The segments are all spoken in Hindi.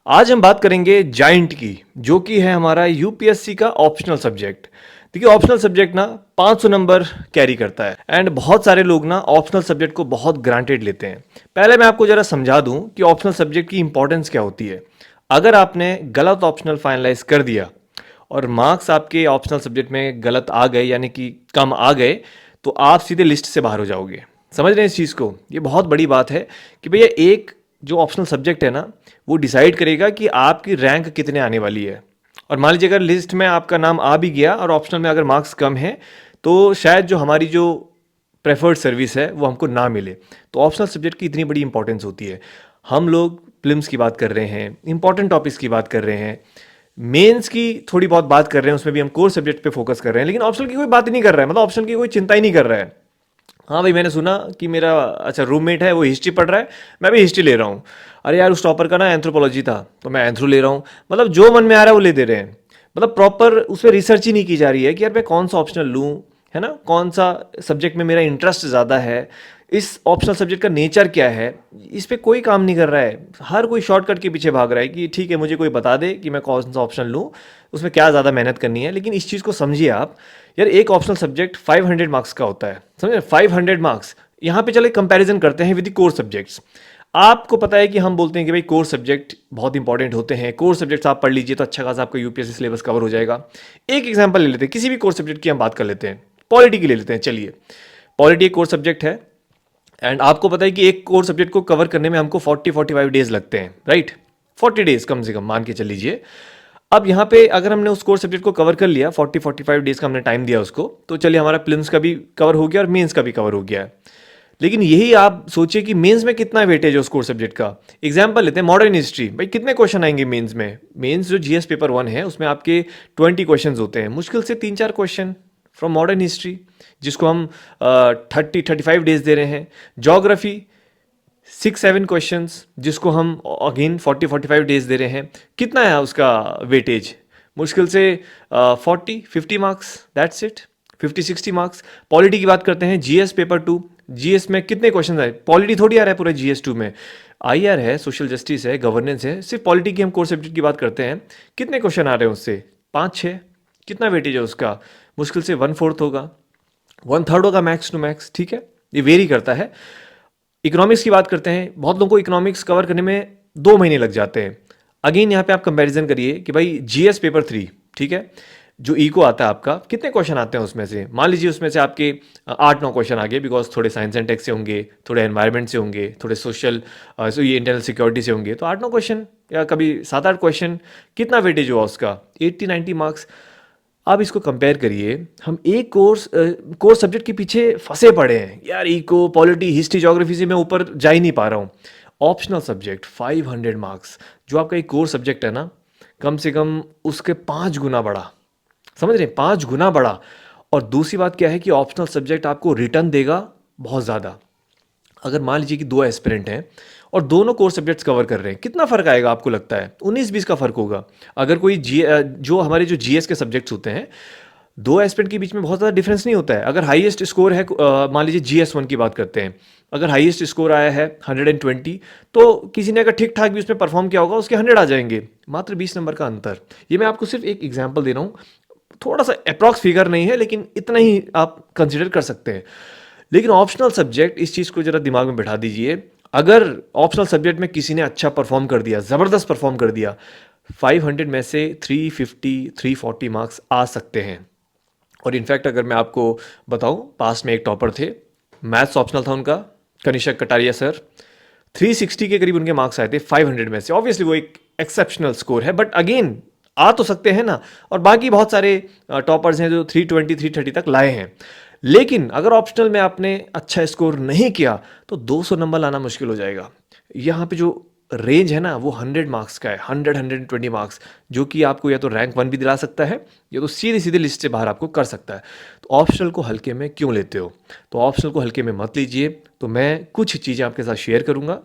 आज हम बात करेंगे जाइंट की, जो कि है हमारा यूपीएससी का ऑप्शनल सब्जेक्ट। देखिए, ऑप्शनल सब्जेक्ट ना 500 नंबर कैरी करता है एंड बहुत सारे लोग ना ऑप्शनल सब्जेक्ट को बहुत ग्रांटेड लेते हैं। पहले मैं आपको जरा समझा दूं कि ऑप्शनल सब्जेक्ट की इंपॉर्टेंस क्या होती है। अगर आपने गलत ऑप्शनल फाइनलाइज कर दिया और मार्क्स आपके ऑप्शनल सब्जेक्ट में गलत आ गए, यानी कि कम आ गए, तो आप सीधे लिस्ट से बाहर हो जाओगे। समझ रहे हैं इस चीज़ को? ये बहुत बड़ी बात है कि भैया एक जो ऑप्शनल सब्जेक्ट है ना, वो डिसाइड करेगा कि आपकी रैंक कितने आने वाली है। और मान लीजिए अगर लिस्ट में आपका नाम आ भी गया और ऑप्शनल में अगर मार्क्स कम है, तो शायद जो हमारी जो प्रेफर्ड सर्विस है वो हमको ना मिले। तो ऑप्शनल सब्जेक्ट की इतनी बड़ी इंपॉर्टेंस होती है। हम लोग प्रीलिम्स की बात कर रहे हैं, इंपॉर्टेंट टॉपिक्स की बात कर रहे हैं, मेंस की थोड़ी बहुत बात कर रहे हैं, उसमें भी हम कोर सब्जेक्ट पे फोकस कर रहे हैं, लेकिन ऑप्शनल की कोई बात ही नहीं कर रहा है, मतलब ऑप्शनल की कोई चिंता ही नहीं कर रहा है। हाँ भाई, मैंने सुना कि मेरा अच्छा रूममेट है, वो हिस्ट्री पढ़ रहा है, मैं भी हिस्ट्री ले रहा हूँ। अरे यार, उस टॉपर का ना एंथ्रोपोलॉजी था, तो मैं एंथ्रो ले रहा हूँ। मतलब जो मन में आ रहा है वो ले दे रहे हैं। मतलब प्रॉपर उस पर रिसर्च ही नहीं की जा रही है कि यार मैं कौन सा ऑप्शनल लूँ, है ना, कौन सा सब्जेक्ट में मेरा इंटरेस्ट ज़्यादा है, इस ऑप्शनल सब्जेक्ट का नेचर क्या है। इस पे कोई काम नहीं कर रहा है। हर कोई शॉर्टकट के पीछे भाग रहा है कि ठीक है, मुझे कोई बता दे कि मैं कौन सा ऑप्शन लूँ, उसमें क्या ज़्यादा मेहनत करनी है। लेकिन इस चीज़ को समझिए आप, यार एक ऑप्शनल सब्जेक्ट 500 मार्क्स का होता है, समझे? 500 मार्क्स। यहाँ पे चले कंपैरिजन करते हैं विद द कोर सब्जेक्ट्स। आपको पता है कि हम बोलते हैं कि भाई कोर सब्जेक्ट बहुत इंपॉर्टेंट होते हैं, कोर सब्जेक्ट्स आप पढ़ लीजिए तो अच्छा खासा आपका यूपीएससी सिलेबस कवर हो जाएगा। एक एग्जांपल ले लेते हैं, किसी भी कोर सब्जेक्ट की हम बात कर लेते हैं, पॉलिटी की ले लेते हैं। चलिए, पॉलिटी एक कोर सब्जेक्ट है एंड आपको पता है कि एक कोर सब्जेक्ट को कवर करने में हमको 40-45 डेज लगते हैं, राइट? 40 डेज कम से कम मान के चल लीजिए। अब यहाँ पे अगर हमने उस कोर सब्जेक्ट को कवर कर लिया, 40-45 डेज का हमने टाइम दिया उसको, तो चलिए हमारा प्रीलिम्स का भी कवर हो गया और मेंस का भी कवर हो गया है। लेकिन यही आप सोचिए कि मेंस में कितना वेटेज है उस कोर सब्जेक्ट का। एग्जाम्पल लेते हैं मॉडर्न हिस्ट्री। भाई कितने क्वेश्चन आएंगे मेंस में? मेंस जो जीएस पेपर 1 है उसमें आपके 20 क्वेश्चन होते हैं, मुश्किल से 3-4 क्वेश्चन फ्रॉम मॉडर्न हिस्ट्री, जिसको हम 30-35 डेज दे रहे हैं। जोग्राफी 6-7 क्वेश्चंस, जिसको हम अगेन 40-45 डेज दे रहे हैं। कितना है उसका वेटेज? मुश्किल से 40-50 marks, that's it. 50-60 marks. Polity की बात करते हैं, जीएस पेपर 2, जीएस में कितने क्वेश्चन आए? पॉलिटी थोड़ी आ रहा है पूरे जीएस 2 में, आईआर है, सोशल जस्टिस है, गवर्नेंस है। सिर्फ पॉलिटी की हम कोर सब्जेक्ट की बात करते हैं, कितने क्वेश्चन आ रहे हैं उससे? 5-6। कितना वेटेज है उसका? मुश्किल से 1/4 होगा, 1/3 होगा मैक्स टू मैक्स, ठीक है? ये वेरी करता है। इकोनॉमिक्स की बात करते हैं, बहुत लोगों को इकोनॉमिक्स कवर करने में 2 महीने लग जाते हैं। अगेन यहाँ पे आप कंपैरिजन करिए कि भाई जीएस पेपर 3, ठीक है, जो इको आता है आपका, कितने क्वेश्चन आते हैं उसमें से? मान लीजिए उसमें से आपके 8-9 क्वेश्चन आ गए, बिकॉज थोड़े साइंस एंड टेक से होंगे, थोड़े एनवायरनमेंट से होंगे, थोड़े सोशल ये इंटरनल सिक्योरिटी से होंगे, तो 8-9 क्वेश्चन या कभी 7-8 क्वेश्चन, कितना वेटेज हुआ उसका? 80-90 मार्क्स। आप इसको कंपेयर करिए, हम एक कोर्स सब्जेक्ट के पीछे फंसे पड़े हैं यार, इको, पॉलिटी, हिस्ट्री, ज्योग्राफी से मैं ऊपर जा ही नहीं पा रहा हूँ। ऑप्शनल सब्जेक्ट 500 मार्क्स, जो आपका एक कोर्स सब्जेक्ट है ना, कम से कम उसके 5 गुना बड़ा। समझ रहे हैं? 5 गुना बड़ा। और दूसरी बात क्या है कि ऑप्शनल सब्जेक्ट आपको रिटर्न देगा बहुत ज़्यादा। अगर मान लीजिए कि 2 एस्पिरेंट हैं और दोनों कोर सब्जेक्ट्स कवर कर रहे हैं, कितना फर्क आएगा आपको लगता है? 19-20 का फर्क होगा। अगर कोई जो हमारे जो जीएस के सब्जेक्ट्स होते हैं, 2 एस्पिरेंट के बीच में बहुत ज़्यादा डिफरेंस नहीं होता है। अगर हाईएस्ट स्कोर है, मान लीजिए जीएस 1 की बात करते हैं, अगर हाईएस्ट स्कोर आया है 120, तो किसी ने अगर ठीक ठाक भी उसमें परफॉर्म किया होगा, उसके 100 आ जाएंगे। मात्र 20 नंबर का अंतर। ये मैं आपको सिर्फ एक एग्जाम्पल दे रहा हूँ, थोड़ा सा अप्रॉक्स फिगर नहीं है, लेकिन इतना ही आप कंसिडर कर सकते हैं। लेकिन ऑप्शनल सब्जेक्ट, इस चीज़ को जरा दिमाग में बैठा दीजिए, अगर ऑप्शनल सब्जेक्ट में किसी ने अच्छा परफॉर्म कर दिया, ज़बरदस्त परफॉर्म कर दिया, 500 में से 350-340 मार्क्स आ सकते हैं। और इनफैक्ट अगर मैं आपको बताऊं, पास में एक टॉपर थे, मैथ्स ऑप्शनल था उनका, कनिष्क कटारिया सर, 360 के करीब उनके मार्क्स आए थे 500 में से। ऑब्वियसली वो एक एक्सेप्शनल स्कोर है, बट अगेन आ तो सकते हैं ना। और बाकी बहुत सारे टॉपर्स हैं जो 320-330 तक लाए हैं। लेकिन अगर ऑप्शनल में आपने अच्छा स्कोर नहीं किया, तो 200 नंबर लाना मुश्किल हो जाएगा। यहाँ पे जो रेंज है ना, वो 100 मार्क्स का है, 100-120 मार्क्स, जो कि आपको या तो रैंक 1 भी दिला सकता है, या तो सीधे सीधे लिस्ट से बाहर आपको कर सकता है। तो ऑप्शनल को हल्के में क्यों लेते हो? तो ऑप्शनल को हल्के में मत लीजिए। तो मैं कुछ चीज़ें आपके साथ शेयर करूंगा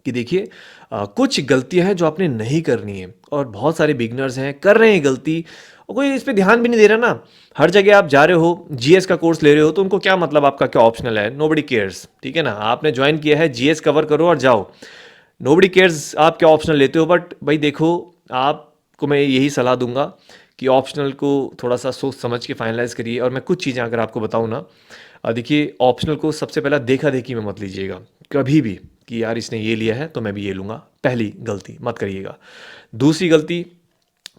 कि देखिए, कुछ गलतियां हैं जो आपने नहीं करनी है, और बहुत सारे बिगनर्स हैं कर रहे हैं गलती, और कोई इस पे ध्यान भी नहीं दे रहा ना। हर जगह आप जा रहे हो, जीएस का कोर्स ले रहे हो, तो उनको क्या मतलब आपका क्या ऑप्शनल है? नोबडी केयर्स, ठीक है ना? आपने ज्वाइन किया है, जीएस कवर करो और जाओ। नोबडी केयर्स आप क्या ऑप्शनल लेते हो, बट भाई देखो, आपको मैं यही सलाह दूंगा कि ऑप्शनल को थोड़ा सा सोच समझ के फाइनलाइज करिए। और मैं कुछ चीज़ें अगर आपको बताऊँ ना, देखिए ऑप्शनल को सबसे पहला देखा देखी में मत लीजिएगा कभी भी, कि यार इसने ये लिया है तो मैं भी ये लूँगा। पहली गलती मत करिएगा। दूसरी गलती,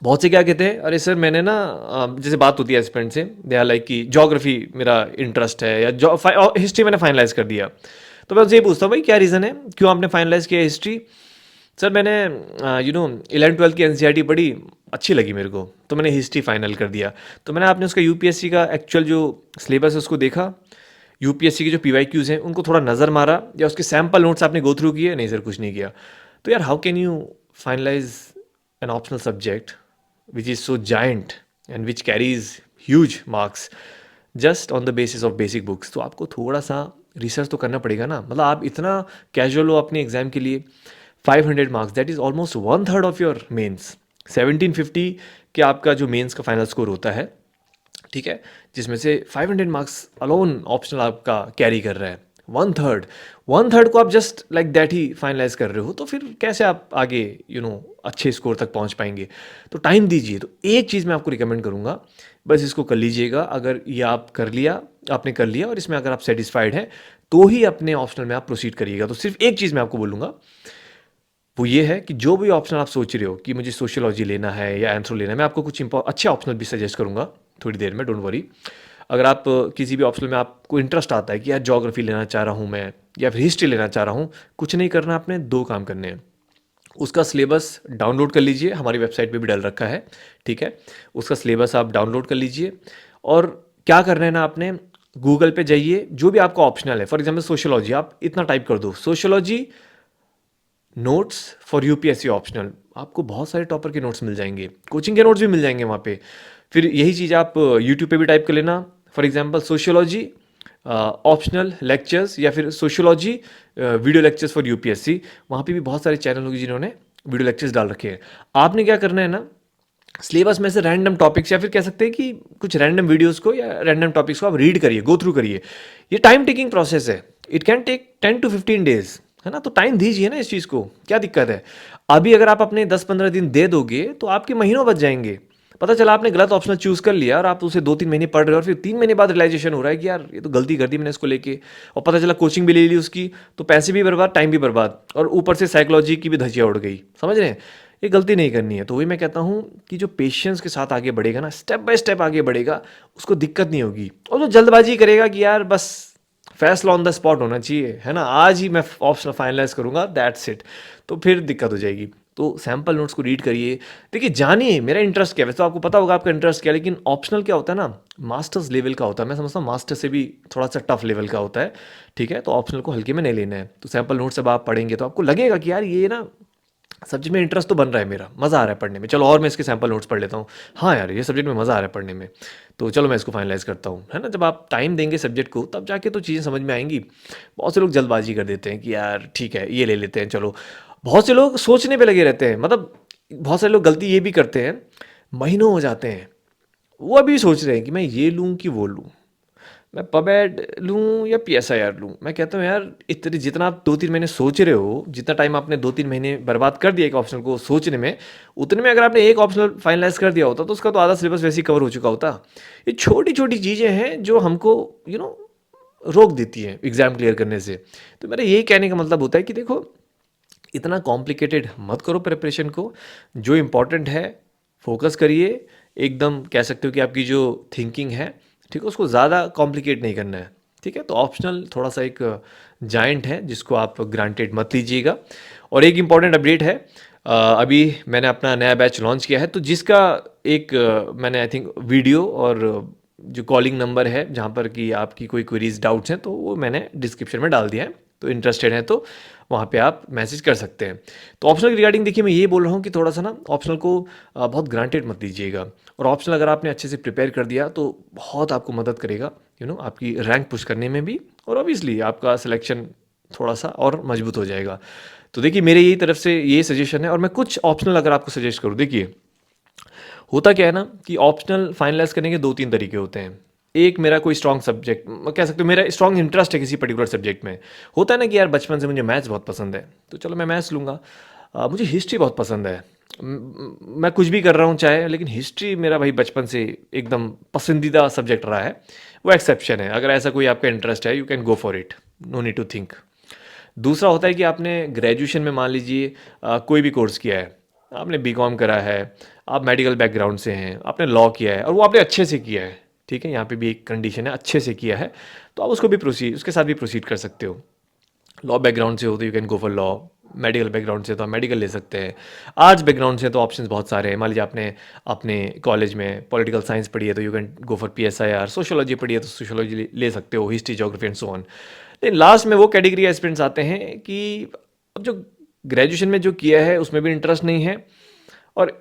बहुत से क्या कहते हैं, अरे सर मैंने ना जैसे बात होती है एस्पिरेंट से, दे आर लाइक कि ज्योग्राफी मेरा इंटरेस्ट है या हिस्ट्री मैंने फाइनलाइज कर दिया। तो मैं उनसे ये पूछता हूँ, भाई क्या रीज़न है, क्यों आपने फाइनलाइज किया हिस्ट्री? सर मैंने 11वीं 12वीं की एनसीईआरटी पढ़ी, अच्छी लगी मेरे को, तो मैंने हिस्ट्री फाइनल कर दिया। तो मैंने आपने उसका यूपीएससी का एक्चुअल जो सिलेबस है उसको देखा, यूपीएससी के जो पीवाईक्यूज हैं उनको थोड़ा नज़र मारा, या उसके सैम्पल नोट्स आपने गो थ्रू किए? नहीं सर, कुछ नहीं किया। तो यार how can you finalise an optional subject which is so giant and which carries huge marks just on the basis of basic books? तो आपको थोड़ा सा रिसर्च तो करना पड़ेगा ना। मतलब आप इतना कैजुअल हो अपने एग्जाम के लिए। 500 marks, that is almost 1/3 of your mains. 1750 के आपका जो मेंस का फाइनल स्कोर होता है, ठीक है, जिसमें से 500 मार्क्स अलोन ऑप्शनल आपका कैरी कर रहा है। 1/3 को आप जस्ट लाइक दैट ही फाइनलाइज कर रहे हो, तो फिर कैसे आप आगे अच्छे स्कोर तक पहुंच पाएंगे? तो टाइम दीजिए। तो एक चीज़ मैं आपको रिकमेंड करूंगा, बस इसको कर लीजिएगा। अगर ये आपने कर लिया और इसमें अगर आप सेटिस्फाइड हैं, तो ही अपने ऑप्शनल में आप प्रोसीड करिएगा। तो सिर्फ एक चीज़ मैं आपको बोलूँगा, वो ये है कि जो भी ऑप्शन आप सोच रहे हो कि मुझे सोशियोलॉजी लेना है या एंथ्रो लेना है, मैं आपको कुछ अच्छे ऑप्शनल भी सजेस्ट करूंगा थोड़ी देर में, डोंट वरी। अगर आप किसी भी ऑप्शनल में आपको इंटरेस्ट आता है कि यार ज्योग्राफी लेना चाह रहा हूँ मैं, या फिर हिस्ट्री लेना चाह रहा हूँ, कुछ नहीं करना, आपने दो काम करने हैं। उसका सिलेबस डाउनलोड कर लीजिए, हमारी वेबसाइट पे भी डाल रखा है, ठीक है। उसका सिलेबस आप डाउनलोड कर लीजिए। और क्या करना है ना, आपने गूगल पे जाइए, जो भी आपका ऑप्शनल है, फॉर एग्जाम्पल सोशियोलॉजी, आप इतना टाइप कर दो, sociology notes for UPSC optional, आपको बहुत सारे टॉपर के नोट्स मिल जाएंगे, कोचिंग के नोट्स भी मिल जाएंगे वहाँ पे। फिर यही चीज़ आप यूट्यूब पे भी टाइप कर लेना, for example sociology optional lectures, या फिर sociology video lectures for UPSC. वहाँ पे भी बहुत सारे चैनल होंगे जिन्होंने वीडियो लेक्चर्स डाल रखे हैं। आपने क्या करना है ना, सिलेबस में से रैंडम टॉपिक्स, या फिर कह सकते हैं कि कुछ रैंडम वीडियोस को या रैंडम टॉपिक्स को आप रीड करिए, गो थ्रू करिए। ये टाइम टेकिंग प्रोसेस है, it can take 10 to 15 days, है ना। तो टाइम दीजिए ना इस चीज़ को, क्या दिक्कत है? अभी अगर आप अपने 10-15 दिन दे दोगे तो आपके महीनों बच जाएंगे। पता चला आपने गलत ऑप्शनल चूज कर लिया और आप उसे 2-3 महीने पढ़ रहे हो, और फिर 3 महीने बाद रियलाइजेशन हो रहा है कि यार ये तो गलती कर दी मैंने इसको लेके, और पता चला कोचिंग भी ले ली उसकी, तो पैसे भी बर्बाद, टाइम भी बर्बाद, और ऊपर से साइकोलॉजी की भी धज्जियां उड़ गई। समझ रहे हैं? ये गलती नहीं करनी है। तो वही मैं कहता हूँ कि जो पेशेंस के साथ आगे बढ़ेगा ना, स्टेप बाय स्टेप आगे बढ़ेगा, उसको दिक्कत नहीं होगी। और जो जल्दबाजी करेगा कि यार बस फैसला ऑन द स्पॉट होना चाहिए, है ना, आज ही मैं ऑप्शन फाइनलाइज करूंगा, दैट्स इट, तो फिर दिक्कत हो जाएगी। तो सैम्पल नोट्स को रीड करिए, देखिए, जानिए मेरा इंटरेस्ट क्या है। वैसे तो आपको पता होगा आपका इंटरेस्ट क्या है, लेकिन ऑप्शनल क्या होता है ना, मास्टर्स लेवल का होता है। मैं समझता हूँ मास्टर से भी थोड़ा सा टफ लेवल का होता है, ठीक है। तो ऑप्शनल को हल्के में नहीं लेना है। तो सैम्पल नोट्स जब आप पढ़ेंगे तो आपको लगेगा कि यार ये ना सब्जेक्ट में इंटरेस्ट तो बन रहा है, मेरा मज़ा आ रहा है पढ़ने में, चलो और मैं इसके सैम्पल नोट्स पढ़ लेता हूँ। हाँ यार, ये सब्जेक्ट में मज़ा आ रहा है पढ़ने में, तो चलो मैं इसको फाइनलाइज करता हूँ, है ना। जब आप टाइम देंगे सब्जेक्ट को, तब जाके तो चीज़ें समझ में आएंगी। बहुत से लोग जल्दबाजी कर देते हैं कि यार ठीक है ये ले लेते हैं चलो। बहुत से लोग सोचने पे लगे रहते हैं, मतलब बहुत सारे लोग गलती ये भी करते हैं, महीनों हो जाते हैं वो अभी सोच रहे हैं कि मैं ये लूँ कि वो लूँ, मैं पबएड लूँ या पीएसआईआर लूँ। मैं कहता हूँ यार, इतने जितना आप 2-3 महीने सोच रहे हो, जितना टाइम आपने 2-3 महीने बर्बाद कर दिया एक ऑप्शनल को सोचने में, उतने में अगर आपने एक ऑप्शनल फाइनलाइज कर दिया होता तो उसका तो आधा सिलेबस वैसे ही कवर हो चुका होता। ये छोटी छोटी चीज़ें हैं जो हमको रोक देती हैं एग्ज़ाम क्लियर करने से। तो मेरा यही कहने का मतलब होता है कि देखो, इतना कॉम्प्लिकेटेड मत करो प्रिपरेशन को, जो इम्पोर्टेंट है फोकस करिए। एकदम कह सकते हो कि आपकी जो थिंकिंग है, ठीक है, उसको ज़्यादा कॉम्प्लिकेट नहीं करना है, ठीक है। तो ऑप्शनल थोड़ा सा एक जाइंट है जिसको आप ग्रांटेड मत लीजिएगा। और एक इम्पॉर्टेंट अपडेट है, अभी मैंने अपना नया बैच लॉन्च किया है, तो जिसका एक मैंने आई थिंक वीडियो और जो कॉलिंग नंबर है जहाँ पर कि आपकी कोई क्वेरीज डाउट्स हैं, तो वो मैंने डिस्क्रिप्शन में डाल दिया है। तो इंटरेस्टेड हैं तो वहाँ पे आप मैसेज कर सकते हैं। तो ऑप्शनल की रिगार्डिंग देखिए, मैं ये बोल रहा हूँ कि थोड़ा सा ना ऑप्शनल को बहुत ग्रांटेड मत लीजिएगा। और ऑप्शनल अगर आपने अच्छे से प्रिपेयर कर दिया तो बहुत आपको मदद करेगा, आपकी रैंक पुश करने में भी, और ऑब्वियसली आपका सिलेक्शन थोड़ा सा और मजबूत हो जाएगा। तो देखिए, मेरे यही तरफ से ये सजेशन है। और मैं कुछ ऑप्शनल अगर आपको सजेस्ट करूँ, देखिए होता क्या है ना कि ऑप्शनल फाइनलाइज करने के 2-3 तरीके होते हैं। एक मेरा कोई स्ट्रॉन्ग सब्जेक्ट कह सकते हो, मेरा स्ट्रॉन्ग इंटरेस्ट है किसी पर्टिकुलर सब्जेक्ट में। होता है ना कि यार बचपन से मुझे मैथ्स बहुत पसंद है, तो चलो मैं मैथ्स लूँगा। मुझे हिस्ट्री बहुत पसंद है। मैं कुछ भी कर रहा हूँ चाहे, लेकिन हिस्ट्री मेरा भाई बचपन से एकदम पसंदीदा सब्जेक्ट रहा है। वो एक्सेप्शन है। अगर ऐसा कोई आपका इंटरेस्ट है, you can go for it, no need to think. दूसरा होता है कि आपने ग्रेजुएशन में मान लीजिए कोई भी कोर्स किया है, आपने बीकॉम करा है, आप मेडिकल बैकग्राउंड से हैं, आपने लॉ किया है और वो आपने अच्छे से किया है, ठीक है, यहाँ पे भी एक कंडीशन है, अच्छे से किया है, तो आप उसको भी प्रोसीड, उसके साथ भी प्रोसीड कर सकते हो। लॉ बैकग्राउंड से हो तो you can go for law, medical background से तो आप मेडिकल ले सकते हैं, आर्ट्स बैकग्राउंड से तो ऑप्शंस बहुत सारे हैं। मान लीजिए आपने अपने कॉलेज में पॉलिटिकल साइंस पढ़ी है तो you can go for PSIR, sociology पढ़ी है तो सोशियोलॉजी ले सकते हो, history, geography and so on. लेकिन लास्ट में वो कैटेगरी एस्पिरेंट्स आते हैं कि अब जो ग्रेजुएशन में जो किया है उसमें भी इंटरेस्ट नहीं है, और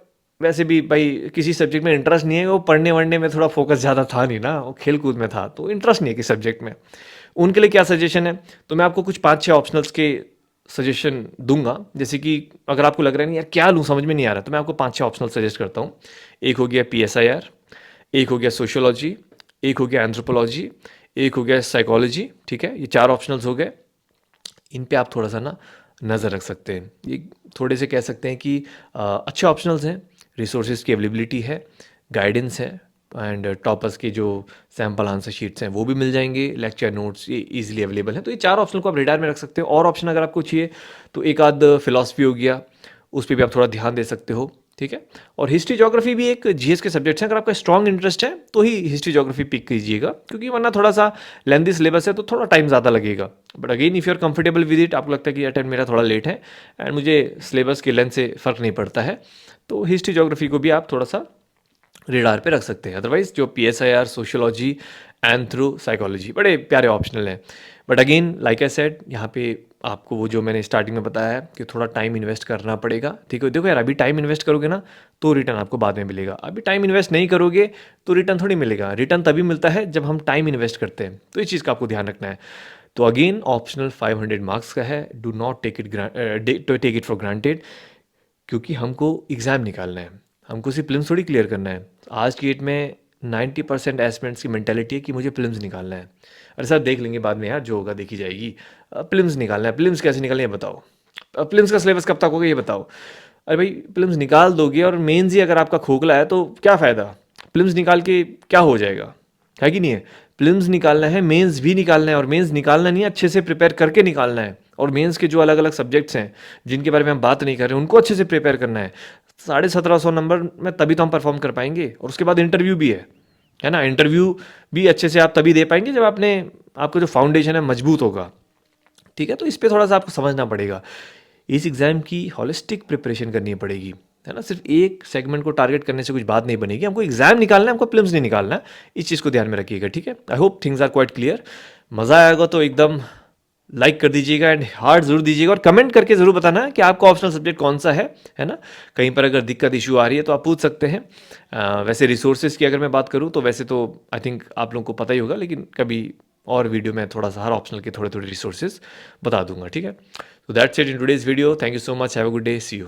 वैसे भी भाई किसी सब्जेक्ट में इंटरेस्ट नहीं है, वो पढ़ने वढ़ने में थोड़ा फोकस ज़्यादा था नहीं ना, वो खेल कूद में था, तो इंटरेस्ट नहीं है किसी सब्जेक्ट में। उनके लिए क्या सजेशन है, तो मैं आपको कुछ 5-6 ऑप्शनल्स के सजेशन दूंगा। जैसे कि अगर आपको लग रहा है नहीं यार क्या लूँ समझ में नहीं आ रहा, तो मैं आपको 5-6 ऑप्शनल सजेस्ट करता हूँ। एक हो गया PSIR, एक हो गया सोशियोलॉजी, एक हो गया एंथ्रोपोलॉजी, एक हो गया साइकोलॉजी, ठीक है, ये 4 ऑप्शनल्स हो गए। इन पे आप थोड़ा सा ना नज़र रख सकते हैं। ये थोड़े से कह सकते हैं कि अच्छे ऑप्शनल्स हैं, रिसोर्सेज की अवेलेबिलिटी है, गाइडेंस है, एंड टॉपर्स की जो सैम्पल आंसर शीट्स हैं वो भी मिल जाएंगे, लेक्चर नोट्स ये ईजिली अवेलेबल हैं। तो ये 4 ऑप्शन को आप रेडार में रख सकते हो। और ऑप्शन अगर आपको चाहिए तो एक आध फिलॉसफी हो गया, उस पर भी आप थोड़ा ध्यान दे सकते हो, ठीक है। और हिस्ट्री ज्योग्राफी भी एक GS के सब्जेक्ट्स हैं, अगर आपका स्ट्रॉन्ग इंटरेस्ट है तो ही हिस्ट्री ज्योग्राफी पिक कीजिएगा, क्योंकि वरना थोड़ा सा लेंथी सिलेबस है तो थोड़ा टाइम ज़्यादा लगेगा। But again if you are comfortable with it, आपको लगता है कि अटेम्प्ट मेरा थोड़ा लेट है एंड मुझे सिलेबस के लेंथ से फ़र्क नहीं पड़ता है, तो हिस्ट्री ज्योग्राफी को भी आप थोड़ा सा रेडार पे रख सकते हैं। अदरवाइज जो PSIR, सोशियोलॉजी, एंथ्रो, साइकोलॉजी बड़े प्यारे ऑप्शनल हैं। But again like I said, यहाँ पे आपको वो जो मैंने स्टार्टिंग में बताया है कि थोड़ा टाइम इन्वेस्ट करना पड़ेगा, ठीक है। देखो यार अभी टाइम इन्वेस्ट करोगे ना तो रिटर्न आपको बाद में मिलेगा, अभी टाइम इन्वेस्ट नहीं करोगे तो रिटर्न थोड़ी मिलेगा। रिटर्न तभी मिलता है जब हम टाइम इन्वेस्ट करते हैं, तो इस चीज़ का आपको ध्यान रखना है। तो अगेन ऑप्शनल 500 मार्क्स का है, do not take it for granted, क्योंकि हमको एग्ज़ाम निकालना है, हमको सिर्फ प्रीलिम्स थोड़ी क्लियर करना है। आज की डेट में 90% एस्पिरेंट्स की मेंटालिटी है कि मुझे प्रीलिम्स निकालना है। अरे सर देख लेंगे बाद में यार, जो होगा देखी जाएगी। प्रीलिम्स निकालना है, प्रीलिम्स कैसे निकालना है ये बताओ, प्रीलिम्स का सिलेबस कब तक होगा ये बताओ। अरे भाई प्रीलिम्स निकाल दोगे और मेंस ही अगर आपका खोखला है तो क्या फ़ायदा, प्रीलिम्स निकाल के क्या हो जाएगा, है कि नहीं है। प्रीलिम्स निकालना है, मेंस भी निकालना है, और मेंस निकालना नहीं है, अच्छे से प्रिपेयर करके निकालना है। और मेंस के जो अलग अलग सब्जेक्ट्स हैं जिनके बारे में हम बात नहीं कर रहे उनको अच्छे से प्रिपेयर करना है। 1750 नंबर में तभी तो हम परफॉर्म कर पाएंगे, और उसके बाद इंटरव्यू भी है ना। इंटरव्यू भी अच्छे से आप तभी दे पाएंगे जब आपका जो फाउंडेशन है मजबूत होगा, ठीक है। तो इस पे थोड़ा सा आपको समझना पड़ेगा, इस एग्ज़ाम की हॉलिस्टिक प्रिपरेशन करनी पड़ेगी, है ना। सिर्फ एक सेगमेंट को टारगेट करने से कुछ बात नहीं बनेगी, हमको एग्जाम निकालना है, हमको प्रीलिम्स नहीं निकालना है। इस चीज़ को ध्यान में रखिएगा, ठीक है। I hope things are quite clear. मज़ा आएगा तो एकदम लाइक कर दीजिएगा एंड हार्ट ज़रूर दीजिएगा, और कमेंट करके ज़रूर बताना कि आपका ऑप्शनल सब्जेक्ट कौन सा है ना। कहीं पर अगर दिक्कत इशू आ रही है तो आप पूछ सकते हैं। वैसे रिसोर्सेज की अगर मैं बात करूँ तो वैसे तो आई थिंक आप लोगों को पता ही होगा, लेकिन कभी और वीडियो में थोड़ा सा हर ऑप्शनल के थोड़े थोड़े रिसोर्सेज बता दूंगा, ठीक है। तो that's it in today's video, thank you so much, have a good day, see you.